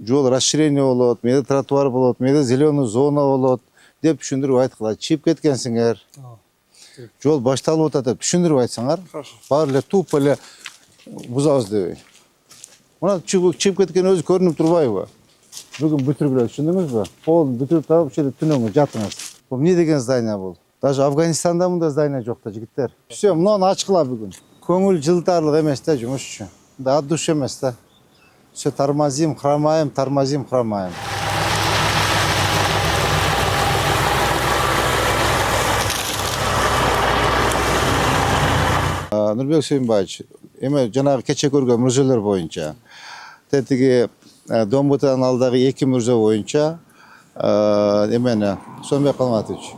жол расширение болот, мээде тротуар болот, мээде зеленый зона болот деп түшүндүрүп айткыла. Чип кеткенсиңер. Жол башталып атат деп түшүндүрүп айтсаңар. Баары эле туп эле бузабыз дебей. Мына чип кеткен өзү көрүнүп турбайбы? Бүгүн бүтүргүлө түшүндүңүзбү? Полун бүтүрүп таап ушул түнөңү жатыңыз. Бул эмне деген здание бул? Даже Афганистанда мындай здание жок да, жигиттер. Все, мынаны ачкыла бүгүн. Көңүл жылтарлык эмес да, жумуш үчүн. Да от души эмес да. Все тормозим, хромаем, тормозим, хромаем. Нурбек Сүйүнбаевич, эме жанагы кече көргөн мүрзөлөр боюнча, тетиги Домбутанын алдагы 2 мүрзө боюнча эмени Сооронбек Калматович,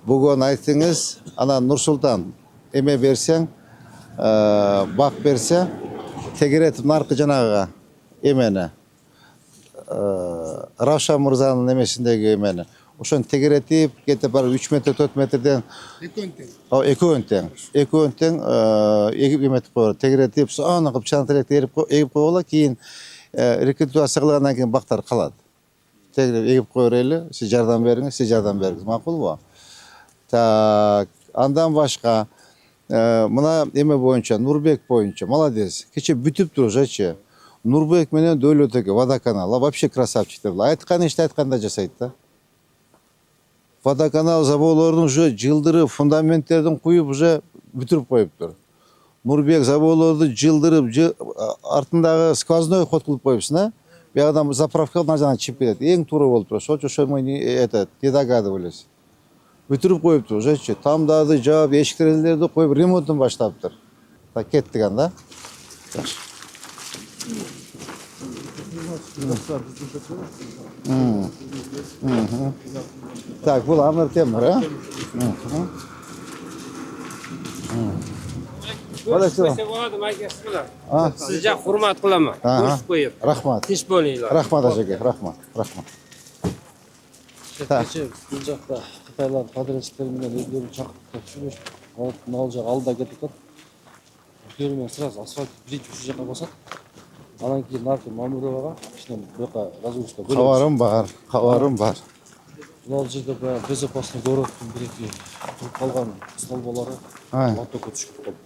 бүгүн айтыңыз, анан Нурсултан эме берсең, бак берсе, тегеретип наркы жанагыга эмени Равшан мырзанын эмесиндеги эмени ошону тегеретип кетип барып 3 метр 4 метрден экөөнү тең эгип эметип коет, тегеретип аны кылып чантыректи эгип койгула, кийин рекультивация кылгандан кийин бактар калат. Тегереп эгип кое берели, сиз жардам бериңиз, макулбу? Так, андан башка мына эме боюнча, Нурбек боюнча молодец. Кече бүтүптүр ужачы. Нурбек менен Дөөлөт эке водоканал вообще красавчиктер. Айткан ишти айтканда жасайт да. Водоканал заборлордун уже жылдырып, фундаменттердин куюп уже бүтүрүп коюптур. Нурбек заборлорду жылдырып, артындагы сквозной ход кылып коюпсуң, а? Биягыдан заправка нажана чип кетет. Эң туура болуп турат. Ошо мы не догадывались. Бүтүрүп коюптур ужачы. Тамдарды жаап, эшик терезелерди коюп ремонтун баштаптыр. Так кеттик анда. Так, бул Амир Темир, а? Sizga hurmat qilaman. Ko'rib qo'yib. Rahmat. Tinch bo'linglar. Rahmat aka, rahmat. Kecha bu жақта Қытайлар подрядчиктер менен өздөрү чакырып келишип, ал жак алда кетип атат. Өздөрү сразу асфальт биринчи ушул жака басат. Анан кийин наркы Мамуровага кичине буяка разгрузка бөлөбүз. Кабарым бар. Ал жерде баягы безопасный городтун бир-эки туруп калган столболору латокко түшүп калды.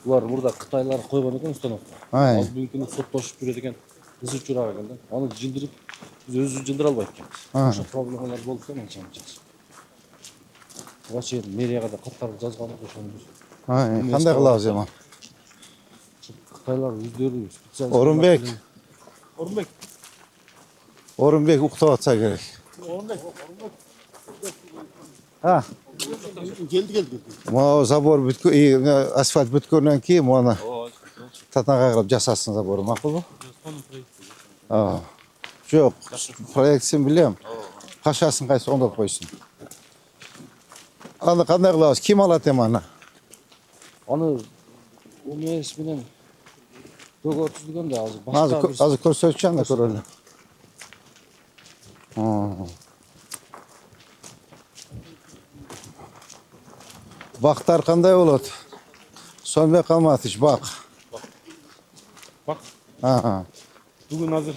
Булар мурда Кытайлар койгон экен установка. Ал бүгүнкү күнү соттошуп жүрөт экен. Кызы чурак экен да. Аны жылдырып biz özü cıldır albayık ekemiz. Şu problemler bolsa men çamçız. Oçer meriyaga da kattarıp жазганы ошону. Кандай кылабыз эми? Кытайлар өздөрү специалист. Орунбек уктап атса керек. Келди. Могу забор асфальт бүткөндөн кийин муну татанга кылып жасасын забору, макулбу? Жоқ, проектісін білем. Қашасын қайсы оңдап қойсын. Аны қандай қылабыз? Ким алат эми аны? Аны ОМС менен договор түзүлгөн да азыр. Азыр көрсөтчү анда көрөлү. Бактар кандай болот? Сооронбек Калматович, бак. Бак? Бүгүн азыр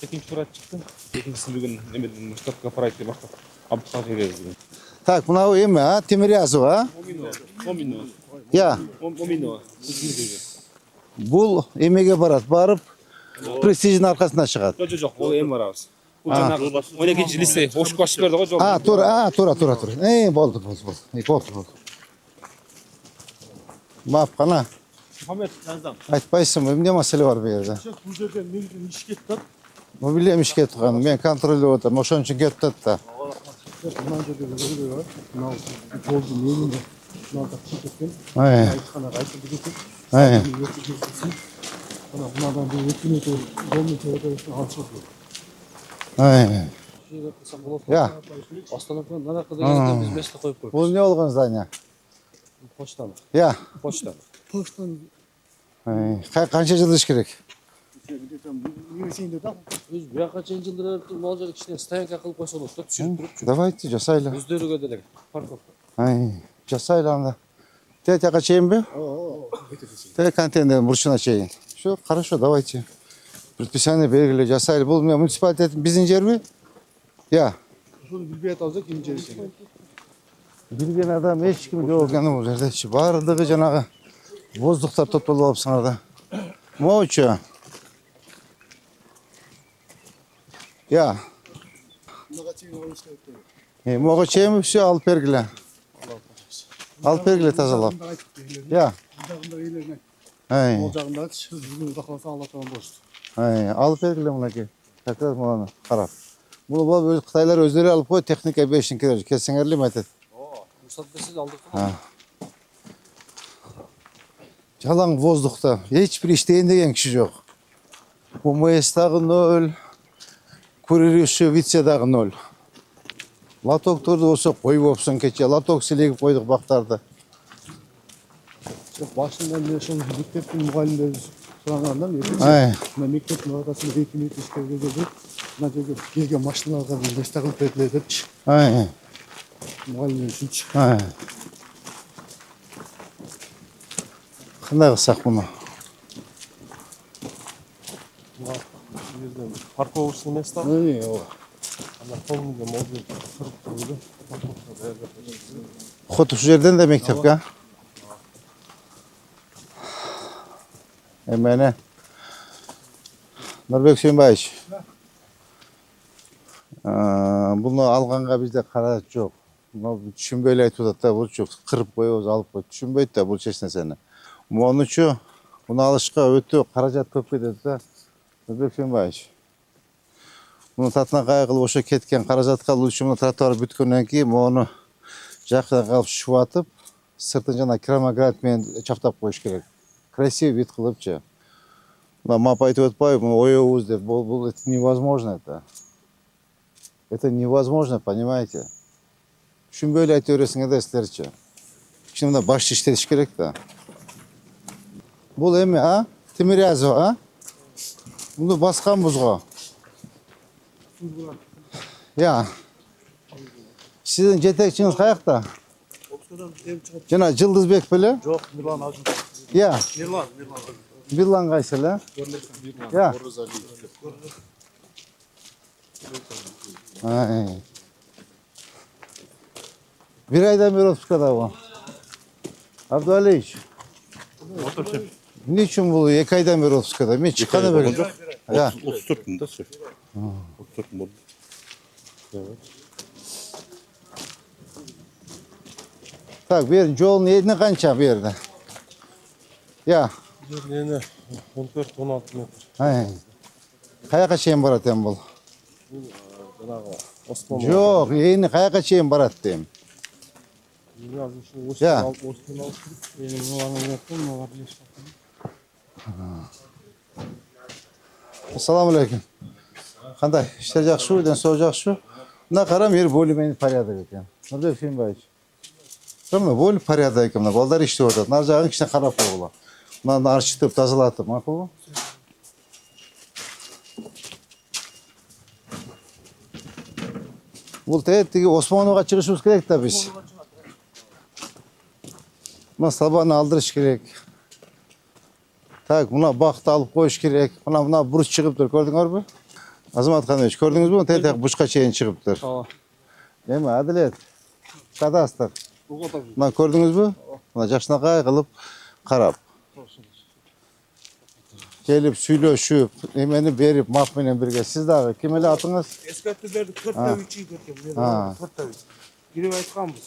экинчи сурат чыкты. Экинчиси бүгүн немеден штабка проектке баштап абдыкка беребиз деген. Так, мынау эме, а? Тимирязов, а? Моминова. Я. Моминова. Бул эмеге барат, барып престиждин аркасында чыгат. Жок, бул эми барабыз. Бул жанагы 12-чи лицей ошко башчы берди го жол. Тура. Болду. Мап кана. Мухаммед Назам. Айтпайсың, эмне маселе бар бу жерде? Бул жерде мен иш кетип атат. Мын билем иш кетип калган, мен контролдоп атам, ошон үчүн кетип атат да. Мына жерде көргөй бар. Мына жолдун менинде мына чыгып кеткен. Айтканага айтып кеткен. Мынадан бир 2 метр жолдун чегесин алышат. Я. Остановканы наракы дегенде биз место коюп коюп. Бул эмне болгон здание? Почтаны. Я. Почтаны. Канча жыл иш керек? Өз бияка чейин жылдыр ал жерде кичине стоянка кылып койсо болот да, түшүрүп туруп. Давайте жасайлы. Өздөрүгө деле парковка. Жасайлы анда. Тетяга чейинби? Те контейнердин бурчуна чейин. Все, хорошо, давайте. Расписание белгилеп жасайлы. Бул муниципалитеттин биздин жерби? Я. Ошону билбей атабыз ким жери экен. Билген адам эч ким жок экен бул жердечи. Бардыгы жанагы воздухтар топтолуп алыпсыңар да. Моучу. Я. Мага чейин алыш керек. Мого чейин все алып бергиле. Алып бергиле тазалап. Я. Жагында үйлерне. Ай. Ол жагында бүгүн бакаласа Алла таала болушту. Алып бергиле мынакей. Как раз муну карап. Бул өз Кытайлар өздөрү алып кой, техника беришин керек. Келсеңерли айтат. Рұқсат берсе алдық қой. Жалаң воздухта ешбір иштейін деген киши жок. УМС дагы 0, курирүүчү вице дагы 0. Лотокторду болсо кой болупсуң кече. Лоток силегип койдук бактарды. Башында мен ошол мектептин мугалимдери сурагандан Ай. мына мектептин ортосунда 2 метр ишкерге келип, мына жерге келген машиналарга места кылып бердилер депчи. Ай. Мугалимдер үчүнчү. Ай. Кандай кылсак муну? Парковочный место. ооба. Ана полныйга можно кырып койду. Хот ушул жерден да мектепке. Эмene Нурбек Сүйүнбаевич. Буну алганга бизде каражат жок. Түшүнбөй эле айтып атат да, бул жок. Кырып коебуз, алып коет. Түшүнбөйт да бул эч нерсени. Монучу буну алышка өтө каражат көп кетет да. Нурбек Сүйүнбаевич. Буну татына кайгылып ошо кеткен каражатка ал үчүн тротуар бүткөндөн кийин мону жакына калып шубатып, сыртын жана керамогранит менен чаптап коюш керек. Красивый вид кылыпчы. Мап айтып атпайбы, оебуз деп, бул это невозможно это. Это невозможно, понимаете? Түшүнбөй эле айта бересиңер да силерчи. Кичине мына башты иштетиш керек да. Бул эми, Тимирязев, Буну басканбыз го. Я. Сиздин жетекчиңиз каякта? Жана Жылдызбек беле? Жок, Мирлан Ажын. Я. Мирлан. Бирлан кайсы эле? Я. Бир айдан бери отпускада бул. Абдуалиевич. Эмне үчүн бул 2 айдан бери отпускада? Мен чыкканда бери. Я. 34 күн да сөз. 34 күн болды. Так, берин жолун эне канча бу жерде? Я. Ені 14-16 метр. Каяка чейин барат эми бул? Жаңағы Осман. Жок, эни каяка чейин барат дейм. Я. Ассаламу алейкум. Кандай? Иштер жакшыбы, ден соо жакшыбы? Мына карам, ер более-менее порядок экен. Нурбек Сүйүнбаевич. Мына более порядок экен, мына балдар иштеп атат. Нар жагын кичине карап койгула. Мынаны арчытып, тазалатып, макулбу? Бул тиги Осмоновго чыгышыбыз керек да биз. Мына сабаны алдырыш керек. Так, мына бакты алып коюш керек. Мына буруч чыгыптыр, көрдүңөрбү? Азамат Канович, көрдүңүзбү? Тетек бушка чейин чыгыптыр. Эми Адилет, кадастр. Мына көрдүңүзбү? Мына жакшынакай кылып карап. Келип сүйлөшүп, эмени берип, мак менен бирге. Сиз дагы ким эле атыңыз? Эскертүүлөрдү 4-3 кеткен. Мен 4-3. Кирип айтканбыз.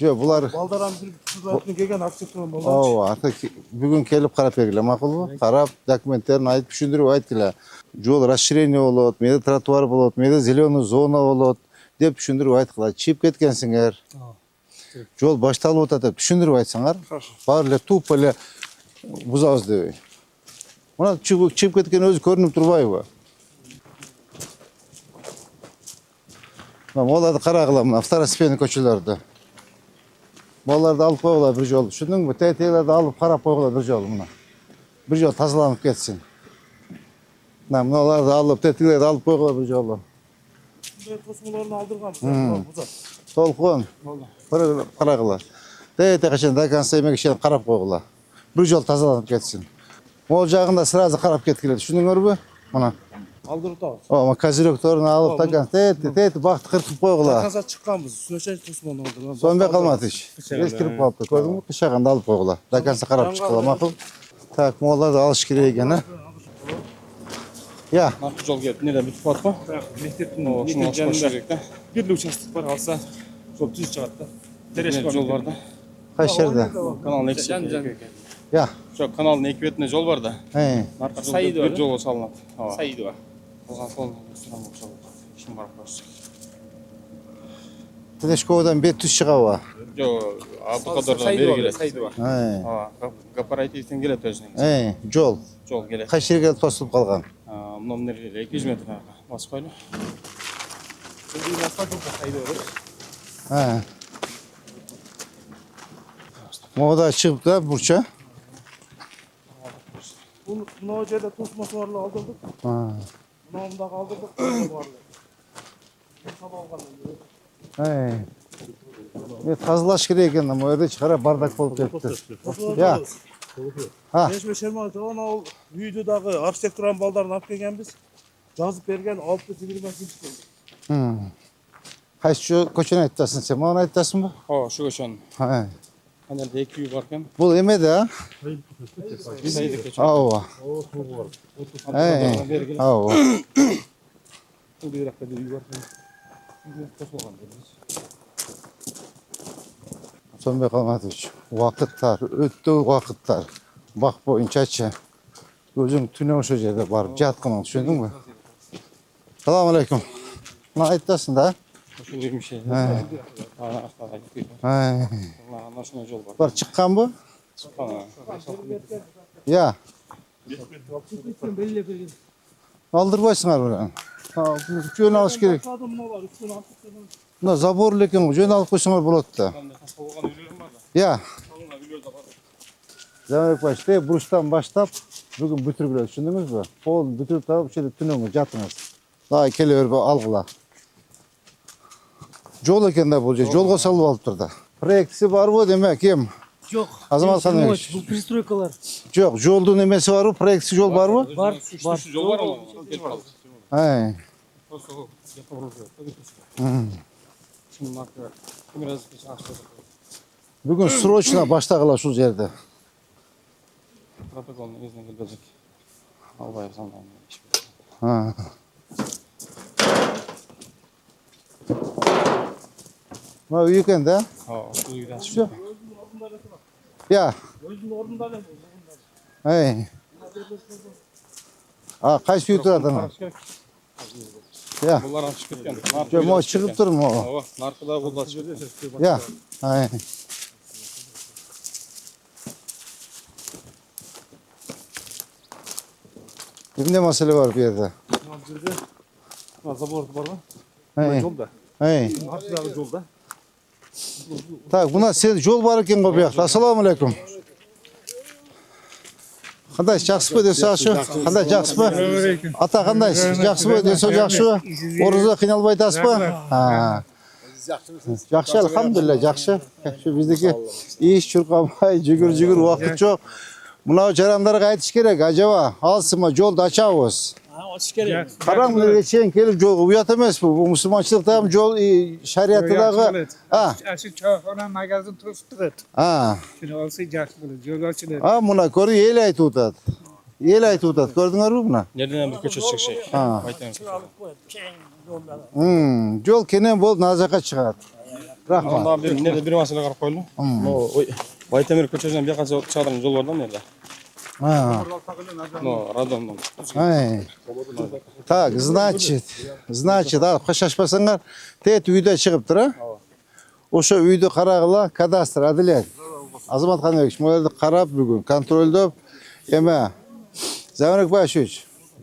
Жок, булар Балдарам бир келген акциядан болду. ооба, бүгүн келип карап бергиле, макулбу? Карап, документтерин айтып, түшүндүрүп айткыла. Жол расширение болот, мээде тротуар болот, мээде зеленый зона болот деп түшүндүрүп айткыла. Чип кеткенсиңер. Жол башталып атат деп түшүндүрүп айтсаңар. Баары эле тупо эле бузабыз дебей. Мына чип кеткен өзү көрүнүп турбайбы? Могуларды карагыла, мына второстепенный көчөлөрдү. Могуларды алып койгула бир жолу. Түшүндүңбү? Тетелерди алып карап койгула бир жолу мына. Бир жолу тазаланып кетсин. Мыналарды алып, тетелерди алып койгула бир жолу. Тосмолорун алдырганбыз. Толкун. Карагыла. Тете качан до конца эмеге чейин карап койгула. Бир жолу тазаланып кетсин. Могул жагында сразу карап кеткиле. Түшүндүңөрбү? Mına. Aldırып da. O kaziroktorunu alıp takan. Teti baktı kırkıp koygular. Kaza çıkkanbız. Üstüne tosman oldu. Son bir kalmadı hiç. Eskirip kalıptı. Gördün mü? Kışağında alıp koygular. Takansa karab çıkıla makul. Tak moğollar da alış kireye gene. Ya. Narkı jol gelip nereden bitip atma? Mekteptin Şunu açma şerekte. bir участок var alsa çok düz çıkarttı. Tereş jol var da. Kaç yerde? Kanalın eksik. Ya. Şu kanalın iki betine jol var da. He. Narkı jol Sayıdı var. bir jol salınat. Sayıdı var. O zaman sol restoran boşalır. Şimdi var baş. Tedeşkova'dan bir tüs çığa var. Jo, bu kadar da Sayıdı beri var. gelir. Sayıdı var. He. Ha, Gaparaytiysen gelir özüne. He. Jol. Jol gelir. Kaç yerге tosulup kalgan. Bundan nereye 200 metre arka. Baskoyla. Şimdi asfalt yok sayıdı var. He. Moğda çıkıp da burça. Bunu o жерде tosması varla aldırdık. Ha. Bunu da kaldırdık. Varlı. Sabah algandan. He. Tazılaş gerek ekan ama öyle çıkara bardak bolup ketти. Ya. Ha. Beşme Şerman ona o videodagı arxitekturanın baldarını alып kelgenbiz. Жазып берген 6-20 kim. Qaysi şu koçunu aytasın sen? Bana aytasın mı? Ha, şu köşen. Ha. Hani iki uy varken. Bu eme de ha? Saydık geçen. Ava. He. Ava. Bu bir dakika uy var. Son bir kalmadı hiç. Vakıtlar, öttü vakıtlar. Bak boyuncaçı. Gözün tüne o yerde barıp jatkın düşündün mü? Selamun aleyküm. Ne aytasın da? Şu bir şey. He. Ha, He. anlaşma yol var. Var çıkan bu? Ha. Ya. Aldırbaysınlar buradan. Ha, jön alış gerek. Buna zabor lekin jön alıp koysunlar болады da. Ya. Zamanık başta buruştan başlap bugün bütürgüler düşündünüz mü? Kol bütürüp tabi şöyle tünöңü jatыңыз. Daha keliver bu algıla. Jol eкен de bu jolga salып alıptır da. Proyektisi var bu demek kim? Yok. Azamat Kanovich. Bu пристройкалар. Yok, jolduğun nemesi var mı? Proyektisi jol var mı? Var. Yol var ama. He. Şimdi bak biraz Bugün sroçna başlagıla şu yerde. protokolun izne gelecek. Albay zaman. Ha. Ma uyuken de. Ha, şu uydan Şu. Ya. Hey. Ha, kaç yutur adamı? Ya. bunlar açık etken. Mo çıkıp durma o. Ha, narkıda bulda çıkıyor. Ya. Hay. Ne mesele var bir yerde? Забор бар ма? Hey. Жолда. Hey. Артыдағы жолда. Так, buna sen jol var eкен bu yakta. Assalamu alaikum. Qanday жақсы mı desa şu? Qanday жақсы mı? Ata qanday? Жақсы mı desa жақсы mı? Oruzda qiynalmay aytasыз mı? Ha. Жақсы, alhamdulillah жақсы. Şu bizdeki iş çurqamay, jügür vaqt yok. Mına jaramlarga aytish kerak, acaba alsın mı jolda açabız. Açık gerek. Qarang bunga cheyin kelib jol uyat emas bu. Bu musulmonchilikda ham jol shariatidagi. Ha. Aşı çoğuna magazin turibdi. Ha. Shuni olsa yaxshi bo'ladi. Yo'lovchilar. Ha, buna ko'rib yel aytib o'tadi. Yel aytib o'tadi. Ko'rdinglarmi buni? Nereden bir köşe çıkacak şey. Ha. Baytan. Jol kenan bo'lib nazokat chiqadi. Rahmat. Onda bir nerede bir masala qarab qo'yildi. O Baytemir ko'chasidan bir qancha chaqirım yol bordan nerede? Ha. No, Radomdan. Hay. Tak, значит, al qo'shashmasanlar, tet uyda chiqibdir, ha? O'sha uyni qarag'ila, kadastr, adliya. Azamat Kanovich, bu yerda qarab bugun kontroldab, ema. Zamonik Bashovich,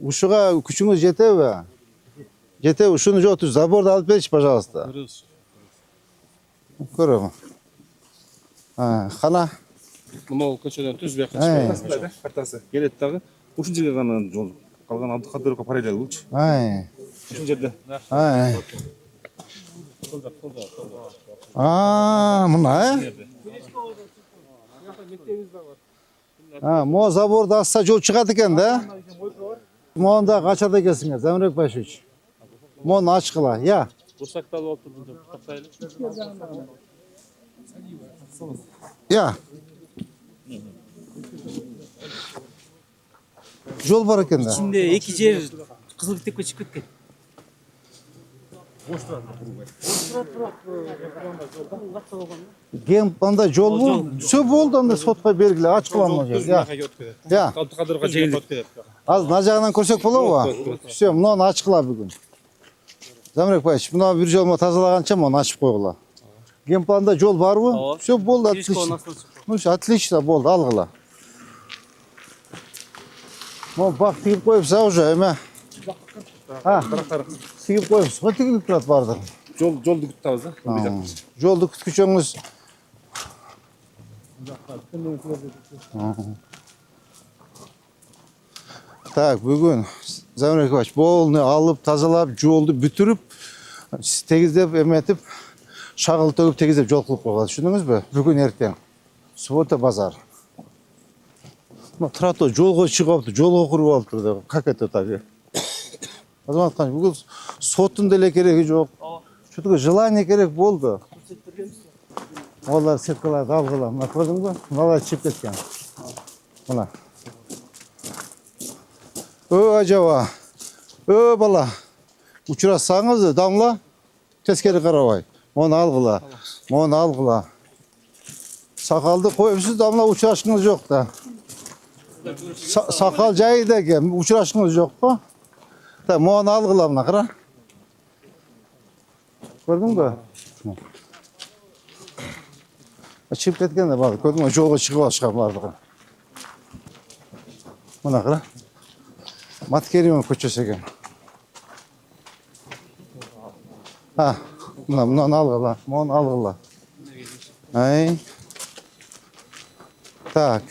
ushiga kuchingiz yetadi. Yetadi, shuni jo'ti zaborni olib berish, пожалуйста. Ko'raman. Ha, qana? Bunu ko'chadan tuz bir Hey. Картасы. Келет дагы. Ушул жерге гана жол. Калган Абдыкадыровго параллель болчу. Hay. Ушул жерде. Hay. Aa, buna ha? Ha, mo zaborda assa jol chiqadi ekan-da. Moğonda kaçarda gelsinler Zamrek Başuç. Moğon açkıla ya. Bursak alıp oturdum. Taksaylı. Ya. Jol var eкен de. İçinde iki yer Kızılbit'e çıkıp ketken. Гемпанда жол бұл. Все болды анда сотқа белгілі açıklanmayacak. Ya. Ya. Абдыкадырга жеңилип кетет. Az мына жағынан көрсек болады ма? Все, мынаны açıkla бүгін. Замрек Павлович, мына бір жолма тазалағанша мұны ашып қойғыла. Гемпланда жол бар ғой? Все болды, отлично. Ну, отлично болды, алғыла. Мон бақ тігіп қойыпса уже, әме. Тігіп қойыпса, ғой тігіліп тұрады барды. Жолду күтүп атабыз. Жолды күткүчөңүз. Так, бүгін Замрек Павлович болны алып, тазалап, жолды бүтүрүп, тегиздеп, эметип, шагыл төгүп, тегиздеп жол кылып койгон. Түшүндүңүз бө? Бүгүн эртең. Суббота базар. Трато жолго чыгып алыптыр, жолго куруп алыптыр деп. Как это так? Азаматкан, бүгүн соттун деле кереги жок. Что-то желание керек болды. Олар сеткаларды алғыла. Мына көрдің бе? Мыналар чип кеткен. Мына. Ажаба. Бала. Учырасаңыз, дамла. Тескері қарабай. Оны алғыла. Оны алғыла. Сақалды қойыпсыз, дамла учырашыңыз жоқ та. Сақал жайы да екен, учырашыңыз жоқ па? Оны алғыла мына қара. Көрдің бе? Чип кеткен де бағы, көрдің бе? Жолға шығып ашқан бардығы. Мұна қыра. Маткеримен көшесі екен. Мұнан алғыла, мұнан алғыла. Ай. Так.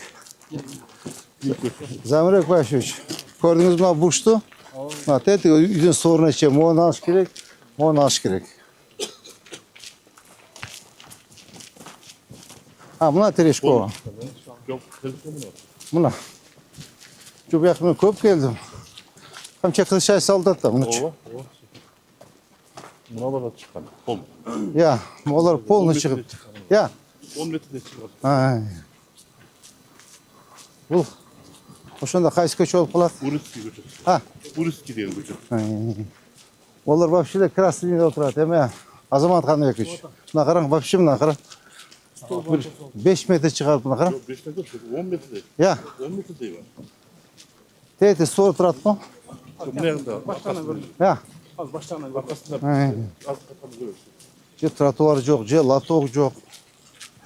Замрек Павлович, көрдіңіз мұна бұшты? Тәті үйден сорына ше, мұны аш керек, мұны аш керек. Мына Терешкова. Мына. Çok yakın köp geldim. Hem çakıl çay saldı da bunu. Мыналар да чыккан. Пол. Ya, onlar polnu çıkıp. Ya. 10 метрде чыгат. Ay. Бұл. Ошонда кайсы көчө болуп калат? Урицкий көчөсү. Урицкий деген көчө. Олар вообще да красный үйдө отурат, эме. Азамат Каныбекович. Мына караң, вообще мына кара. 5 метр чыгарып мына кара. 5 метр, 10 метрде. Ya. 10 метрде бар. Тете сор турат го. Ya. Az баштаган аркасында аз каткан көрөсү. Же тротуар жок, же лоток жок.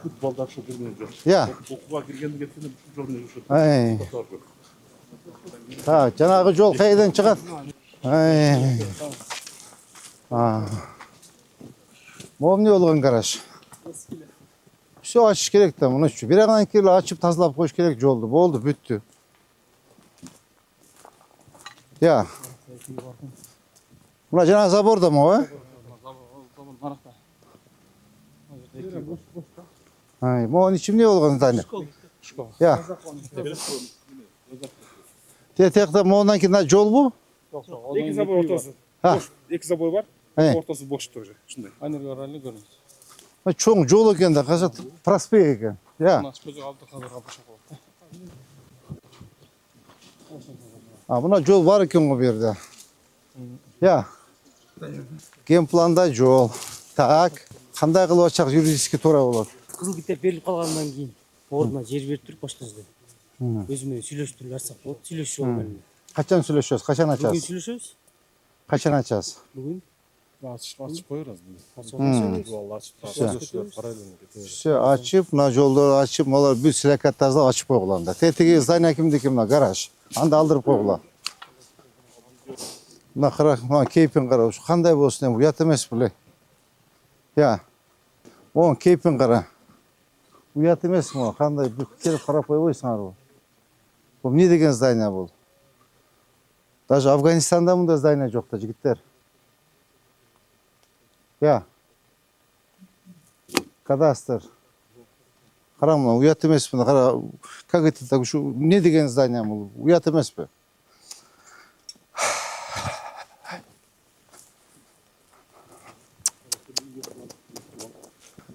Футболдар ошо жүргөн жок. Ya. Окууга киргенди кетсем ушул жолдон жүрүшөт. Ay. Так, жанагы жол кайдан чыгат? Ay. Могу эмне болгон гараж? Все açış керек да, муну бир агынан кирип ачып тазалап коюш керек жолду. Болду, бүттү. Ya. Мына жанагы забор да мо, Ай, могу ичим эмне болгон здание? Ya. Тиякта могунан кийин жол бу? Эки забор ортосу. Эки забор бар. Ортосу бош тоже. Ушундай. Анергоральный көрүнөт. Чоң жол экен да, казак проспект экен. Ya. Мына жол бар экен го бу жерде. Ya. Гемпланда жол. Так, кандай кылып ачак юридически туура болот? Кызылбит'e берилип калгандан кийин ордуна жер берип туруп башка жерде. Өзү сүйлөштүрүп алсак болот. Сүйлөшүп алган. Качан сүйлөшөбүз? Качан Бүгүн ачасыз? сүйлөшөбүз. Качан ачасыз? Бүгүн Açıp koyarız bunu. Все ачып, мына жолдорду ачып, алар бүт силакат тазалап ачып койгула анда. Тетиги здание кимдики мына гараж. Анда алдырып койгула. Мына кара, мына кейпин кара. Ушу кандай болсун эми уят эмес беле. Я. Оң кейпин кара. Уят эмес могу, кандай келип карап койбойсуңарбы? Бул эмне деген здание бул? Даже Афганистанда мындай здание жок да, жигиттер. Ya. Кадастр. Кара мына уят эмес мына кара. Как это так ушу не деген здание бул? Уят эмеспи?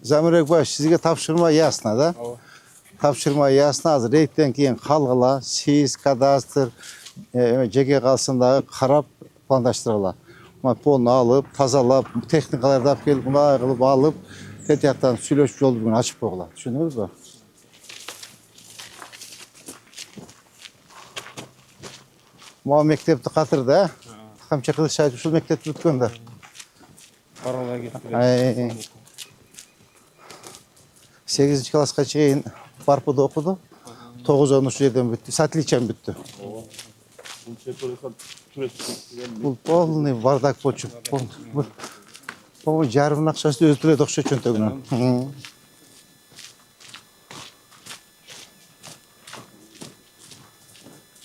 Zamirek Baş sizge tapşırma ясно, да? Tapşırma ясно. Azır reytten keyin kalgıla, siz, kadastır, jege kalsındağı karap plandaştırıla. Polunu alıp, tazalap, texnikalarda alıp gelip, bunday kılıp alıp, tetiyaktan süйлöşüp yol düzgün açıp koyula. Düşündünüz mü? Muha mektepti katırdı, Kamça kılıç şahit usul mektepti tutkanda. Paralar getirip. 8. klasqa чейин Барпыда okudu. 9-10 şu yerden bitti. Satliçen bitti. Bu полный бардак почуп. Bu жарымын акчасын өзү төлөдү окшойт чөнтөгүнөн.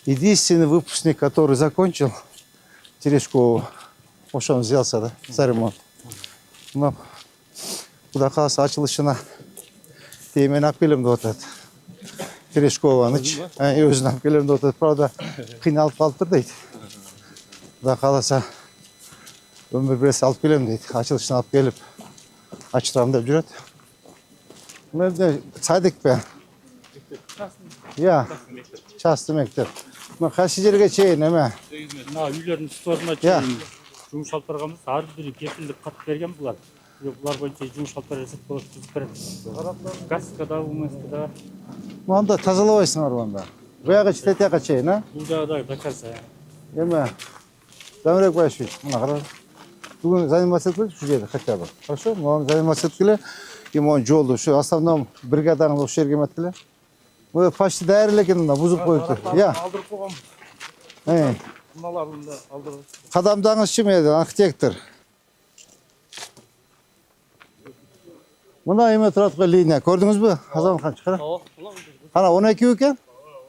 Единственный выпускник, который закончил Терешкову, ошону взялся, да, за ремонт. Но куда калса ачылышына темен алып келем деп атат. Терешкованыч, өзүн алып келем деп атат. Правда, кыйналып калыптыр дейт. Куда каласа өмүр берсе алып келем дейт. Ачылышына алып келип, ачтырам деп жүрөт. Мындай садикпи? Я, частный мектеп. Мына кайсы жерге чейин эме? Мына үйлөрдүн сторuna чейин жумуш алып барганбыз. Ар бири кепилдик кат берген булар. Булар боюнча жумуш алып берсек болот, түзүп берет. Газка да, УМСК да. Мында тазалабайсыңар мында. Буяга тетияка чейин, а? Бул жагда до конца. Эме Замирек Байшевич, мына кара. Бүгүн заниматься эткиле ушул жерде хотя бы. Хорошо? Могу заниматься эткиле. И могу жолду ушу основном бригадаңыз ошол жерге эметкиле. Bu почти даяр эле экен, мына бузуп коюптур. Я. Алдырып койгонбуз. Мыналарын да алдырып. Кадамдаңызчы мени архитектор. Мына эме тураткан линия көрдүңүзбү? Азамхан чыкара. Кана 12 экен?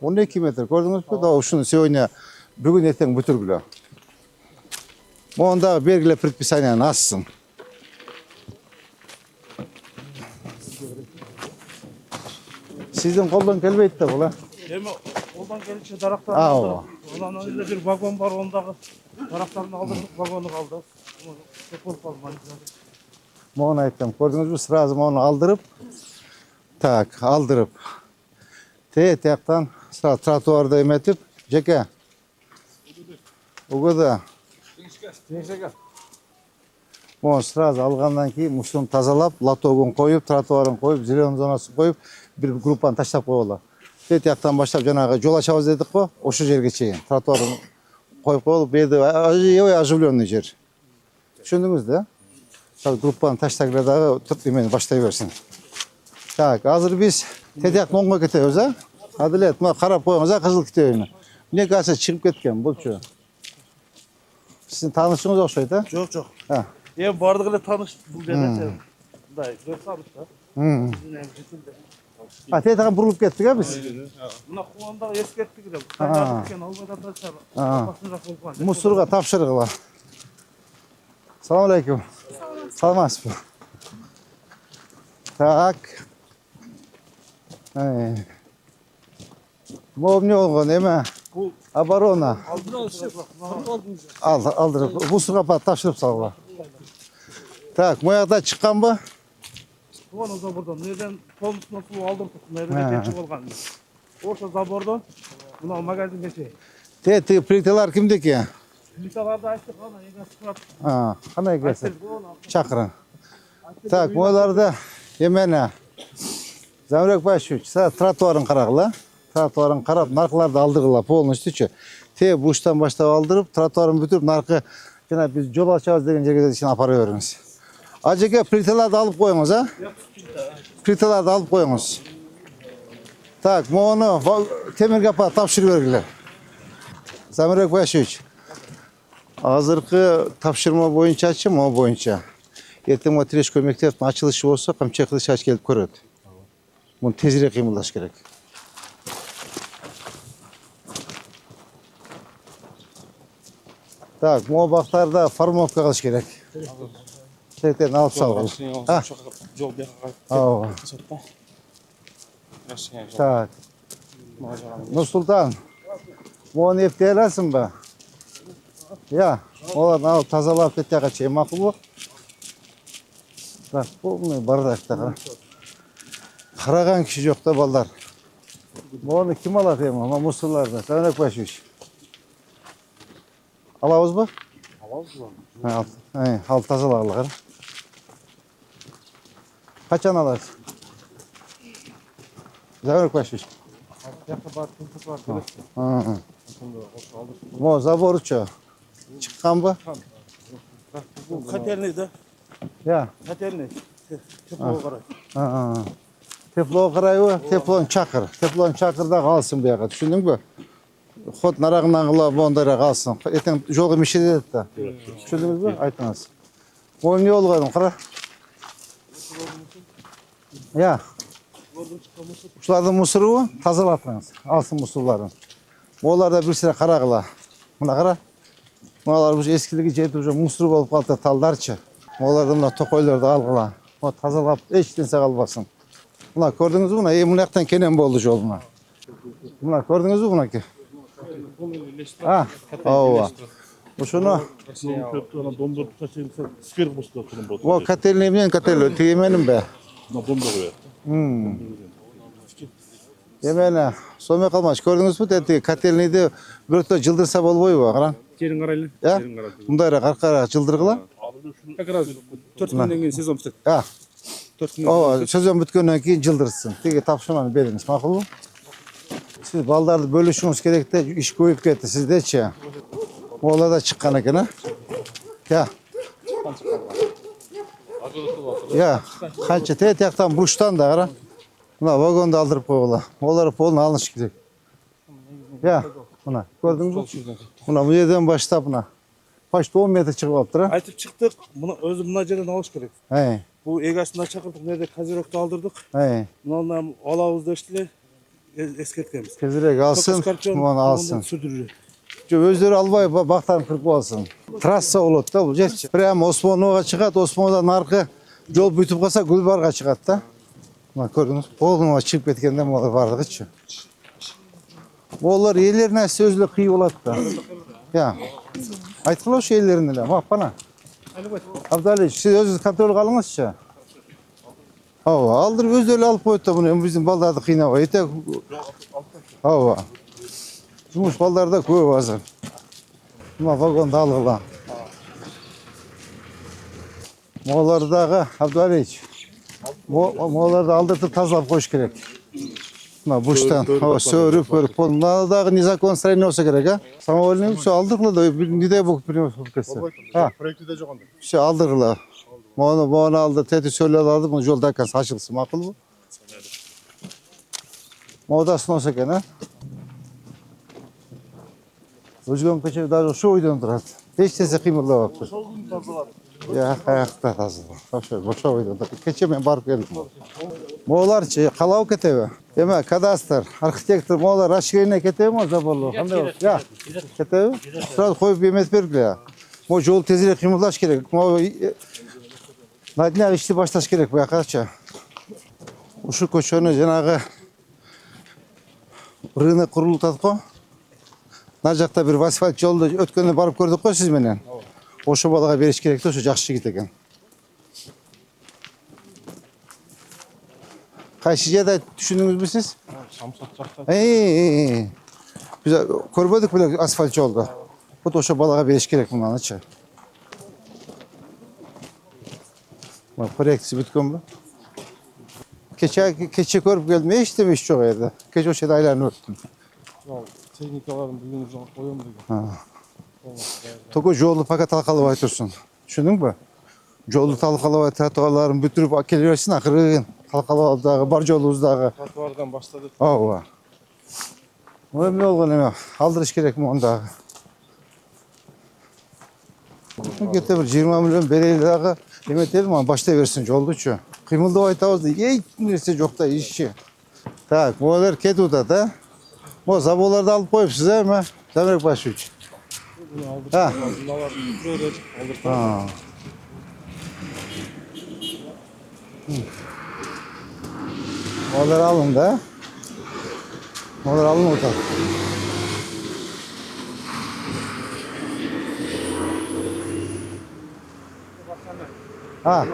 12 метр көрдүңүзбү? Да ушуну сегодня бүгүн эртең бүтүргүлө. Мондагы бергиле предписанияны ассын. Сиздин колдон келбейт да бул, а? Эми колдон келиши дарактар. Ооба. Анан эле бир вагон бар, ондагы дарактарды алдырдык, вагону калды. Мону айттым, көрдүңүзбү? Сразу мону алдырып, так, алдырып. Тияктан сразу тротуарды эметип, жеке. Угуда. Мону сразу алгандан кийин мушуну тазалап, лотогун коюп, тротуарын коюп, зеленый зонасын коюп, bir группаны таштап коелу. Тияктан баштап жанагы жол ачабыз дедик го, ошол жерге чейин тротуарын коюп коелу. Беди оживленный жер. Түшүндүңүз да? Группаны таштагыла дагы турт эмени баштай берсин. Так, азыр биз тияктан оңго кетебиз, а? Адилет, мына карап коюңуз, а, кызыл китебине. Мне кажется, чыгып кеткен булчу. Сиздин таанышыңыз окшойт, а? Жок, жок. Ha. Эми бардыгы эле тааныш бул жерде. Мындай көрсөбүз да. Тияктан бурулуп кеттик, а биз? Мына кулондагы эскерттик эле. Кайда кеткен албайдан ташап. Басынжак болуп калган. Мусорга тапшыргыла. Салам алейкум. Саламатсызбы? Так. Могу эмне болгон эме? Оборона. Алдырып, мусорга тапшырып салгыла. Так, моякта чыкканбы? Вон забордон. Неден полностью суу алдырдык. Неден чыгып алган. Ошо забордон мына магазинге чейин. Ти плиталар кимдики? Плиталарды айттык, ана эге сыпырат. Кандай эгеси? Чакырын. Так, мойларды эмени? Замирек Байшевич, сага тротуарын карагыла. Тротуарын карап, наркыларды алдыргыла полностью. Те буштан баштап алдырып, тротуарын бүтүрүп, наркы жана биз жол ачабыз деген жерге чейин апара бериңиз. Ажеке плиталарды алып коюңуз, а? Плиталарды алып коюңуз. Так, мону темирге апарып тапшырып бергиле. Замирек Байшевич, азыркы тапшырма боюнчачы, могу боюнча. Эртең Терешков мектептин ачылышы болсо, Камча Кылычбаев келип көрөт. Муну тезирээк кыймылдаш керек. Так, могу бактарда формовка кылыш керек. Тетен алып салгыл. Жол бияка Ооба. Так. Нурсултан, мону эптей аласыңбы? Я, оларды алып тазалап кетияка чейин макулбу? Bak bu bardakta qara. Qaragan kişi yok da ballar. Bunu kim aladi ama musullarda? Danak başmış. Alabız mı? Alabız mı? Alt tazalaqlar qara. Kaçan alarız? Danak başmış. Mo zaboruço. Çıqqan bu? Bu katerliydi. Ya. Katerli. Teploğa qaray. Teplo qarayı, teplon çakır. Teplon çakırda qalsın bu yaqa. Düşündün mü? Xod narağından qılab ondara qalsın. Eten jol mişe dedi da. Düşündünüz mü? Aytыңыз. Oyun ne olğadım qara. Ya. Uşlardan musuru tazalatыңыз. Alsın musurların. Olarda bir sıra qara qıla. Mına qara. Munalar bu eskiligi жетip уже musur bolup qaldı taldarçı. Olardan mına tokoylarda algıla. O tazalap hiç dense qalbasın. Mına gördünüz mü buna? Mına yaqtan kenen boldu jol buna. Mına gördünüz mü buna ki? Ha, ova. Uşunu o katelini bilen katelo tiyemenim be. Yemene, so'may qalmash. Ko'rdingizmi? Dedi, katelniydi bir to jildırsa bolboybu, qarang. Kerin qaraylı. Ya. Kerin qaraylı. Mundayra qarqara jildırgıla. Как раз 4 günden keyin sezon bitadi. Ha. 4 günden. O sezon bitgandan keyin jildirsın. Tege topshirmani beringiz, ma'qulmi? Siz ballarni bölüşüңiz kerak da ish ko'yib ketdi sizda-chi. Mo'larda chiqqan ekan, ha? Ya. Ya, qancha tet yoqdan burchdan da qara. Buna vagonni aldırıp qo'yinglar. Mo'llar polni alinish kerak. Ya, buna ko'rdingizmi? Buna bu yerdan boshlab buna. Почти 10 metr chiqib olibdi. Aytib chiqdik. Buni o'zi bundan yerdan olish kerak. Hey, Bu egasini chaqirdik, nerede kazirokni oldirdik. hey. Bundan olamiz deshdilar. Eskirtganmiz. Tezroq alsın, bunu alsın. Sürdürür. O'zlari olmay baqtan kirib olsin. Trassa bo'ladi da bu yerchi. Prямо Osmonovga chiqadi, Osmonovdan narqi yo'l bitib qolsa Gulbarga chiqadi da. Mana ko'rdingiz, polnoma chiqib ketganda molar bardig'ichi. Molar yerlar narsa o'zlari qiy bo'ladi da. Ya. Aytqila o'sha yerlarini da, bak bana. Abdaliy, siz o'zingiz kontrol qilingizchi. Hava, aldırıp o'zlari olib qo'ydi buni. Bizim ballarni qiynab qo'ydi. Hava. Jumush ballarda ko'p hozir. Nima vagonda alg'ila. Mo'lardagi Abdualiych. Mo'larni aldırtib tozalab qo'yish kerak. Mana bushdan havo so'rib ko'rib, bunlardagi nizakon stроение bo'lsa kerak, ha? Samovolning shu aldırg'ila, nida bo'lib ketsa. Ha, proyektida yo'q onda. Shu aldırg'ila. Bunu aldı, teti söylerlerdi, bunu yoldayken saçılsın, makul bu? Modasın olsa gene. Özgün kaçır, daha şu uydan durat. Hiç sesi kıymetli baktı. Ya, ayakta hazır. Boşa uydan durat. Keçemeyen barıp geldim. Moğlar çi, kalav ketevi. Deme, kadastır, arkitektur, moğlar aşkırına ketevi mi o zavallı? Ya, ketevi. Sonra koyup yemet verip ya. O yol teziyle kıymetlaş gerek. Madine işti başlaş gerek bu arkadaşlar. Uşu koşunu janağı rıны kurultadık o. Narjakta bir asfalt yolda ötkönde barıp gördük o siz menen. Oşu balaga beriş gerek de oşu jakşı git eken. Kayşı yerda düşündünüz mü siz? Samsat jakta. Biz görmedik bile asfalt yolda. Bu da oşu balaga beriş gerek bundan açı. Proyektisi bitken bu. Keçe görüp geldim. Hiç demiş çok yerde. Keçe o şeyde aylarını örttüm. Teknikaların bugün koyuyorum dedim. Toko jolu fakat halkalı baytırsın. Düşündün mü? Jolu halkalı baytırlarını bütürüp geliyorsun akırın. Halkalı dağı, bar joluzdağı. Trottoardan başladık. Ova. Önemli olgun emek. Aldırış gerek mi onda? Gete bir 20 milyon bereyle dağı demet edelim ama başta versin joldu şu. Kıymıldı aytağız da ey neresi yok da işçi. Tak, bu kadar ketuda da. Bu zabolarda alıp koyup size ama demek başı için. Ha. Ha. Onları alın da. Onları alın orada. Ha.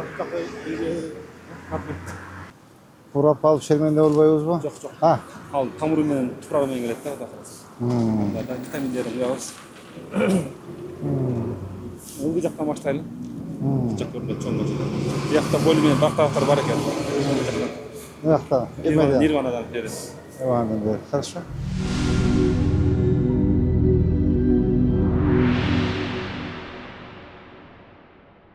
Урап алып шерменде болбойбузбу? Жоқ, жоқ. Ha. Ал тамыры менен тупрагы менен келет да, Кудай кааласа. Мында витаминдерин куябыз. Ылгы жактан баштайлы. Жак көрүнөт чоң. Биякта боли менен бактагыттар бар экен. Bu yakta. Нирванадан беребиз. Хорошо.